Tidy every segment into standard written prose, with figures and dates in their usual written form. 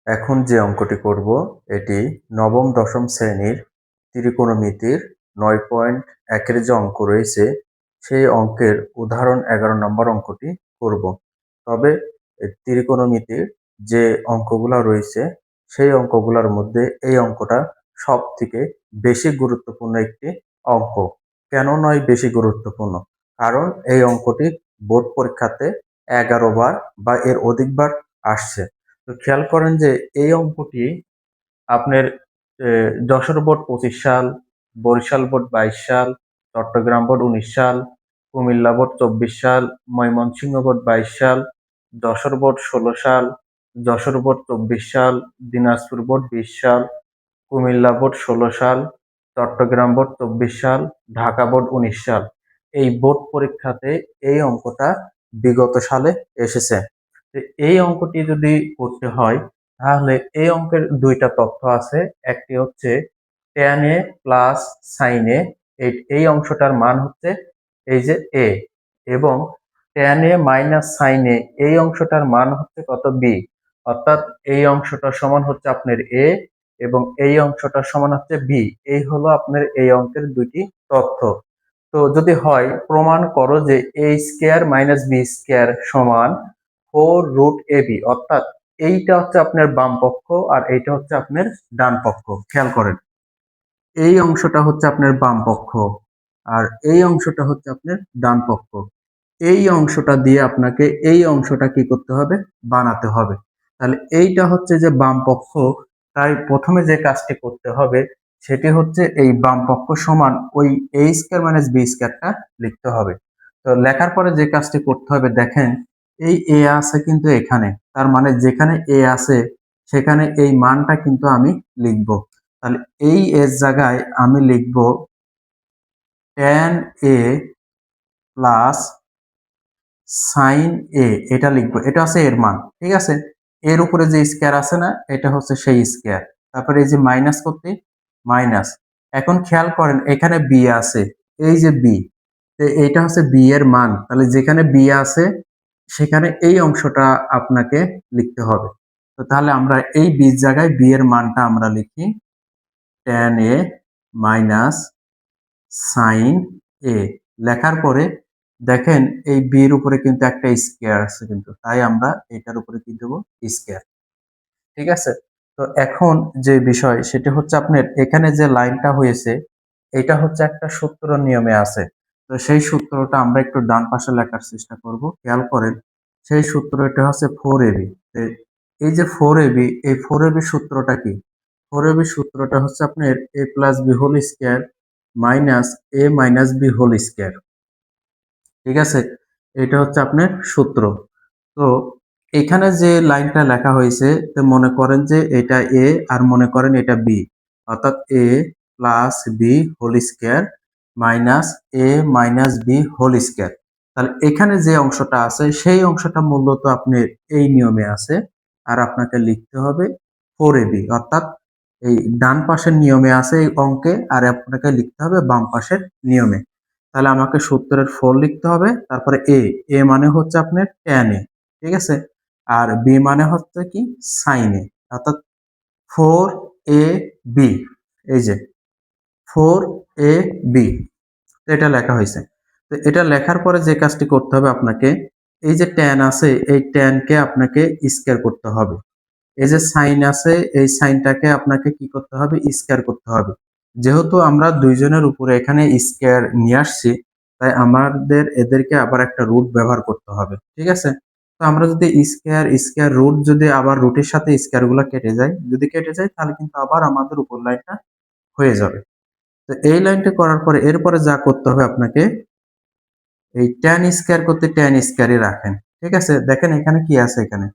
এখন যে অঙ্কটি করব এটি নবম দশম শ্রেণীর ত্রিকোণমিতির ৯.১-এর যে অঙ্ক রয়েছে সেই অঙ্কের উদাহরণ ১১ নম্বর অঙ্কটি করব। তবে ত্রিকোণমিতির যে অঙ্কগুলো রয়েছে সেই অঙ্কগুলোর মধ্যে এই অঙ্কটা সব থেকে বেশি গুরুত্বপূর্ণ একটি অঙ্ক। কেন নয় বেশি গুরুত্বপূর্ণ? কারণ এই অঙ্কটি বোর্ড পরীক্ষাতে ১১ বার বা এর অধিকবার আসছে। তো খেয়াল করেন যে এই অঙ্কটি আপনার যশোর বোর্ড ২৫ সাল, বরিশাল বোর্ড ২২ সাল, চট্টগ্রাম বোর্ড ১৯ সাল, কুমিল্লা বোর্ড ২৪ সাল, ময়মনসিংহ বোর্ড ২২ সাল, যশোর বোর্ড ১৬ সাল, যশোর বোর্ড ২৪ সাল, দিনাজপুর বোর্ড ২০ সাল, কুমিল্লা বোর্ড ১৬ সাল, চট্টগ্রাম বোর্ড ২৪ সাল, ঢাকা বোর্ড ১৯ সাল। এই বোর্ড পরীক্ষাতে এই অঙ্কটা বিগত সালে এসেছে। তো এই অঙ্কটি যদি করতে হয় তাহলে এই অঙ্কের দুইটা তথ্য আছে। একটি হচ্ছে tan a plus sin a, এই অংশটার মান হচ্ছে এই যে a, এবং tan a minus sin a এই অংশটার মান হচ্ছে কত b। অর্থাৎ এই অংশটা সমান হচ্ছে আপনার a এবং এই অংশটা সমান হচ্ছে b। এই হলো আপনার এই অঙ্কের দুইটি তথ্য। তো যদি হয় প্রমাণ করো যে a square minus b square সমান 4√ab, অর্থাৎ এইটা হচ্ছে আপনার বাম পক্ষ আর এইটা হচ্ছে আপনার ডান পক্ষ। খেয়াল করেন, এই অংশটা হচ্ছে আপনার বাম পক্ষ আর এই অংশটা হচ্ছে আপনার ডান পক্ষ। এই অংশটা দিয়ে আপনাকে এই অংশটা কি করতে হবে? বানাতে হবে। তাহলে এইটা হচ্ছে যে বাম পক্ষ, তাই প্রথমে যে কাজটি করতে হবে সেটি হচ্ছে এই বাম পক্ষ সমান ওই a স্কয়ার মাইনাস b স্কয়ারটা লিখতে হবে। তো লেখার পরে যে কাজটি করতে হবে, দেখেন এই a আছে কিন্তু এখানে, তার মানে যেখানে a আছে সেখানে এই মানটা কিন্তু আমি লিখব। তাহলে এই এর জায়গায় আমি লিখব tan a প্লাস সাইন এ, এটা লিখবো, এটা হচ্ছে এর মান। ঠিক আছে, এর উপরে যে স্কয়ার আছে না, এটা হচ্ছে সেই স্কয়ার। তারপরে এই যে মাইনাস করতে মাইনাস। এখন খেয়াল করেন এখানে বি আছে, এই যে বি, এইটা হচ্ছে বি এর মান। তাহলে যেখানে বি আছে সেখানে এই অংশটা আপনাকে লিখতে হবে। তো তাহলে আমরা এই বির জায়গায় বি এর মানটা আমরা লিখি tan a মাইনাস সাইন এ। লেখার পরে দেখেন এই বি এর উপরে কিন্তু একটা স্কয়ার আছে কিন্তু, তাই আমরা এটার উপরে কি দেব? স্কয়ার। ঠিক আছে, তো এখন যে বিষয় সেটা হচ্ছে আপনার এখানে যে লাইনটা হয়েছে এটা হচ্ছে একটা সূত্র নিয়মে আছে। তো সেই সূত্রটা আমরা একটু ডান পাশে লেখার চেষ্টা করব। খেয়াল করেন সেই সূত্রটা হচ্ছে 4ab। এই যে 4ab, এই 4ab সূত্রটা কি? 4ab সূত্রটা হচ্ছে আপনার a plus b whole square minus a minus b whole square. ঠিক আছে, এটা হচ্ছে আপনার সূত্র। তো এখানে যে লাইনটা লেখা হয়েছে, তো মনে করেন যে এটা a আর মনে করেন এটা b, অর্থাৎ a plus b whole square minus a minus b whole square. তাহলে এখানে যে অংশটা আছে সেই অংশটা মূলত আপনার এই নিয়মে আছে, আর আপনাকে লিখতে হবে 4ab, অর্থাৎ এই ডান পাশের নিয়মে আছে এই অঙ্কে, আর আপনাকে লিখতে হবে বাম পাশের নিয়মে। তাহলে আমাকে সূত্রের 4 লিখতে হবে, তারপরে এ মানে হচ্ছে আপনার tan a। ঠিক আছে, আর বি মানে হচ্ছে কি সাইন এ, অর্থাৎ 4ab, এই যে 4ab এটা লেখা হয়েছে। তো এটা লেখার পরে যে কাজটি করতে হবে আপনাকে, এই যে tan আছে এই tan কে আপনাকে স্কয়ার করতে হবে। এই যে সাইন আছে এই সাইনটাকে আপনাকে কি করতে হবে? স্কয়ার করতে হবে। যেহেতু আমরা দুইজনের উপরে এখানে স্কয়ার নিয়ে আসছি, তাই আমাদের এদেরকে আবার একটা রুট ব্যবহার করতে হবে। ঠিক আছে, তো আমরা যদি স্কয়ার স্কয়ার রুট যদি আবার রুটের সাথে স্কয়ার গুলা কেটে যায়, যদি কেটে যায় তাহলে কিন্তু আবার আমাদের উপর লাইনটা হয়ে যাবে। তো এই লাইনটা করার পরে এরপরে যা করতে হবে আপনাকে, এই tan স্কয়ার করতে tan স্কয়ারই রাখেন। ঠিক আছে, দেখেন এখানে কি আছে, এখানে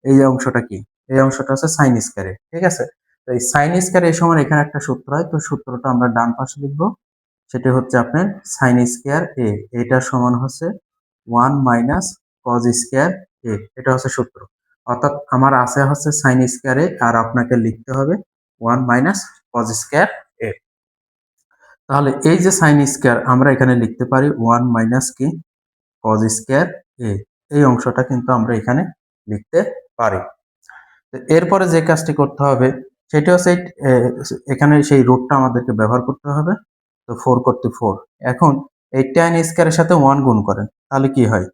এই অংশটা কি? এই অংশটা হচ্ছে সাইন স্কয়ারে। ঠিক আছে, তো এই সাইন স্কয়ার এই সময় এখানে একটা সূত্র হয়, তো সূত্রটা আমরা ডান পাশে লিখব। সেটা হচ্ছে আপনার সাইন স্কয়ার এ, এটা সমান হচ্ছে 1 মাইনাস কজ স্কয়ার এ, এটা হচ্ছে সূত্র। অর্থাৎ আমার আছে হচ্ছে সাইন স্কয়ার এ আর আপনাকে লিখতে হবে 1 মাইনাস কজ স্কয়ার এ। তাহলে এই যে সাইন স্কয়ার আমরা এখানে লিখতে পারি 1 মাইনাস কি কজ স্কয়ার এ, এই অংশটা কিন্তু আমরা এখানে লিখতে পারি। তো এরপরে যে কাজটি করতে হবে সেটা হচ্ছে এখানে সেই রুটটা আমাদেরকে ব্যবহার করতে হবে। তো 4 করতে 4। এখন এই tan স্কয়ারের সাথে 1 গুণ করেন, তাহলে কি হয়?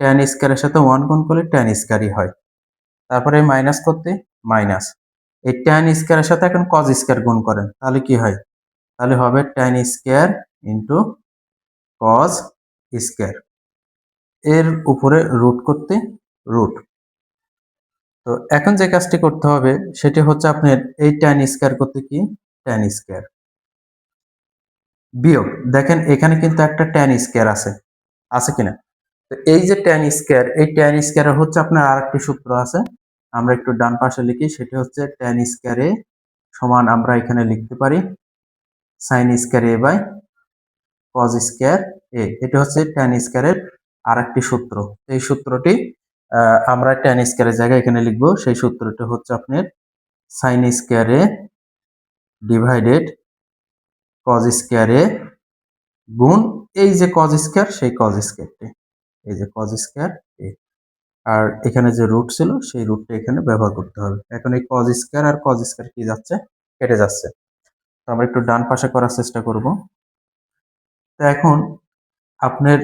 tan স্কয়ারের সাথে 1 গুণ করলে tan স্কয়ারই হয়। তারপরে মাইনাস করতে মাইনাস। এই tan স্কয়ারের সাথে এখন cos স্কয়ার গুণ করেন, তাহলে কি হয়? তাহলে হবে tan square into cos square. এর উপরে রুট করতে রুট। তো এখন যে কাজটি করতে হবে সেটি হচ্ছে আপনার এই tan স্কয়ার করতে কি tan স্কয়ার বিয়োগ, দেখেন এখানে কিন্তু একটা tan স্কয়ার আছে, আছে কিনা? তো এই যে tan স্কয়ার, এই tan স্কয়ার হচ্ছে আপনার আরেকটি সূত্র আছে, আমরা একটু ডান পাশে লিখি, সেটি হচ্ছে tan স্কয়ার a সমান আমরা এখানে লিখতে পারি sin square a by cos square a। এটা হচ্ছে tan স্কয়ারের আরেকটি সূত্র। এই সূত্রটি আমরা tan স্কয়ারের জায়গায় এখানে লিখব। সেই সূত্রটি হচ্ছে আপনার sin square a divided cos square a গুণ এই যে cos স্কয়ার, সেই cos স্কয়ারটি, এই যে cos স্কয়ার a। আর এখানে যে রুট ছিল সেই রুটটা এখানে ব্যবহার করতে হবে। এখন এই cos স্কয়ার আর cos স্কয়ার কি যাচ্ছে? কেটে যাচ্ছে। তো আমরা একটু ডান পাশে করার চেষ্টা করব। তো এখন আপনার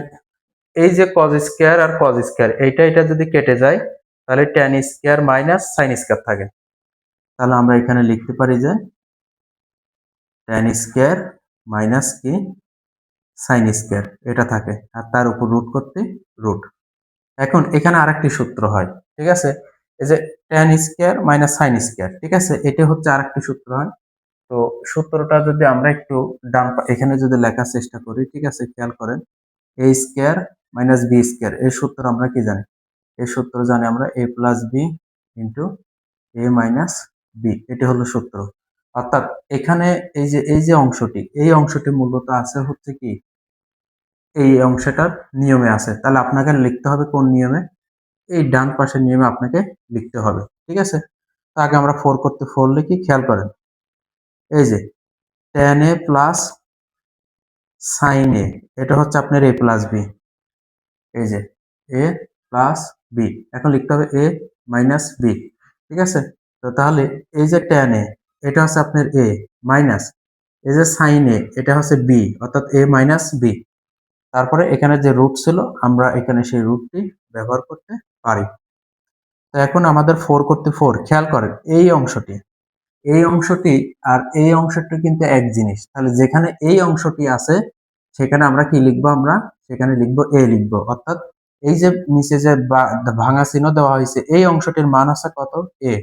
এই যে cos স্কয়ার আর cos স্কয়ার, এটা যদি কেটে যায় তাহলে tan square minus sin square থাকে। তাহলে আমরা এখানে লিখতে পারি যে tan স্কয়ার মাইনাস কি sin স্কয়ার এটা থাকে, আর তার উপর রুট করতে রুট। এখন এখানে আরেকটি সূত্র হয়, ঠিক আছে? এই যে tan square minus sin square, ঠিক আছে? এটা হচ্ছে আরেকটি সূত্র হয়। তো সূত্রটা যদি আমরা একটু এখানে যদি লেখার চেষ্টা করি, ঠিক আছে? খেয়াল করেন, a square minus b square, এই সূত্র আমরা কি জানি? এই সূত্র জানি আমরা a plus b into a minus b, এটি হলো সূত্র। অর্থাৎ এখানে এই যে অংশটি, এই অংশটি মূলত আছে হচ্ছে কি এই অংশটার নিয়মে আছে। তাহলে আপনাকে লিখতে হবে কোন নিয়মে? এই ডান পাশের নিয়মে আপনাকে লিখতে হবে, ঠিক আছে? তো আগে আমরা 4 করতে 4 লিখি, খেয়াল করেন এই যে tan a plus sin a, এটা হচ্ছে আপনার a প্লাস বি, এই যে a প্লাস বি। এখন লিখতে হবে a মাইনাস বি, ঠিক আছে? তো তাহলে এই যে tan a, এটা হচ্ছে আপনার a মাইনাস এই যে sin a, এটা হচ্ছে b, অর্থাৎ a মাইনাস b। তারপরে এখানে যে রুট ছিল আমরা এখানে সেই রুটটি ব্যবহার করতে পারি। তো এখন আমাদের 4 করতে 4, খেয়াল করেন এই অংশটি আর এই অংশটি কিন্তু এক জিনিস। তাহলে যেখানে এই অংশটি আছে সেখানে আমরা কি লিখবো? আমরা সেখানে লিখবো a লিখবো। অর্থাৎ এই যে নিচে যে ভাঙা চিহ্ন দেওয়া হয়েছে এই অংশটির মান আছে কত? a।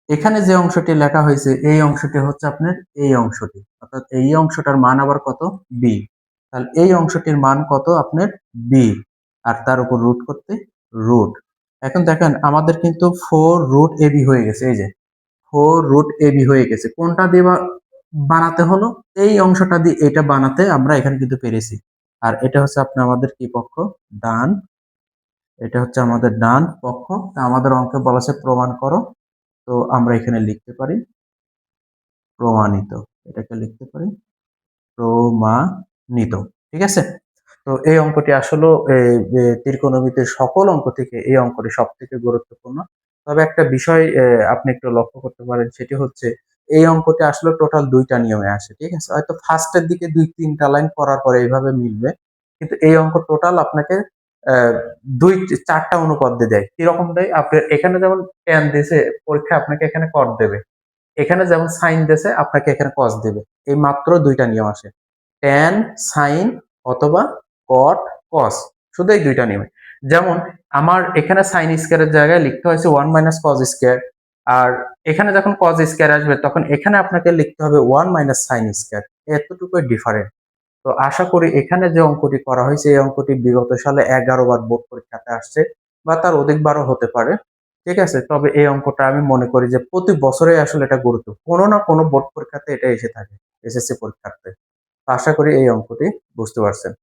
এখানে যে অংশটি লেখা হয়েছে এই অংশটি হচ্ছে আপনার এই অংশটি, অর্থাৎ এই অংশটার মান আবার কত? b। তাহলে এই অংশটির মান কত আপনার? b। আর তার উপর রুট করতে রুট। এখন দেখেন আমাদের কিন্তু 4 রুট ab হয়ে গেছে, এই যে 4 রুট ab হয়ে গেছে। কোনটা দিয়ে বানাতে হলো? এই অংশটা দিয়ে এটা বানাতে আমরা এখানে কিন্তু পেরেছি। আর এটা হচ্ছে আপনার আমাদের কি পক্ষ? ডান। এটা হচ্ছে আমাদের ডান পক্ষ। আমাদের অঙ্কে বলা আছে প্রমাণ করো। তো আমরা এখানে লিখতে পারি প্রমাণিত, এটাকে লিখতে পারি প্রমাণিত, ঠিক আছে? তো এই অঙ্কটি আসলে ত্রিকোণমিতির সকল অঙ্ক থেকে এই অঙ্কটি সব থেকে গুরুত্বপূর্ণ। তবে একটা বিষয় আপনি একটু লক্ষ্য করতে পারেন, সেটি হচ্ছে এই অঙ্কটি আসলে টোটাল 2টা নিয়মে আসে, ঠিক আছে? হয়তো ফার্স্টের দিকে 2-3টা লাইন পড়ার পরে এইভাবে মিলবে, কিন্তু এই অঙ্ক টোটাল আপনাকে 2-4টা অনুপাদ্য দেয়। কিরকম দেয়? আপনার এখানে যেমন tan দিয়েছে, পরীক্ষা আপনাকে এখানে cot দেবে। এখানে যেমন sin দিয়েছে আপনাকে এখানে cos দেবে। এই মাত্র 2টা নিয়ম আসে, tan sin অথবা cot cos, শুধু এই 2টা নিয়মে। যেমন আমার এখানে sin স্কয়ারের জায়গায় লিখতে হয়েছে 1 মাইনাস cos স্কয়ার, আর এখানে যখন cos স্কয়ার আসবে তখন এখানে আপনাকে লিখতে হবে 1 মাইনাস sin স্কয়ার। এতটুকুই ডিফারেন্ট। তো আশা করি এখানে যে অঙ্কটি করা হয়েছে এই অঙ্কটি বিগত সালে 11 বার বোর্ড পরীক্ষাতে আসছে, বা তার অধিকবারও হতে পারে, ঠিক আছে? তবে এই অঙ্কটা আমি মনে করি যে প্রতি বছরেই আসলে এটা গুরুত্ব, কোনো না কোনো বোর্ড পরীক্ষাতে এটা এসে থাকে, এসএসসি পরীক্ষাতে। তো আশা করি এই অঙ্কটি বুঝতে পারছেন।